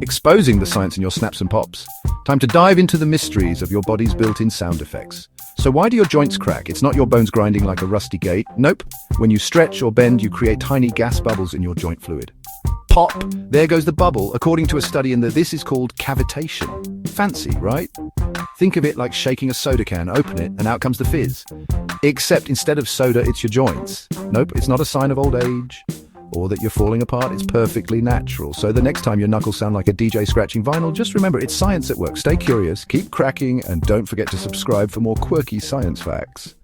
exposing the science in your snaps and pops. Time to dive into the mysteries of your body's built-in sound effects. So why do your joints crack? It's not your bones grinding like a rusty gate. Nope. When you stretch or bend, you create tiny gas bubbles in your joint fluid. Pop! There goes the bubble, according to a study in this is called cavitation. Fancy, right? Think of it like shaking a soda can, open it, and out comes the fizz. Except instead of soda, it's your joints. Nope, it's not a sign of old age or that you're falling apart. It's perfectly natural. So the next time your knuckles sound like a DJ scratching vinyl, just remember it's science at work. Stay curious, keep cracking, and don't forget to subscribe for more quirky science facts.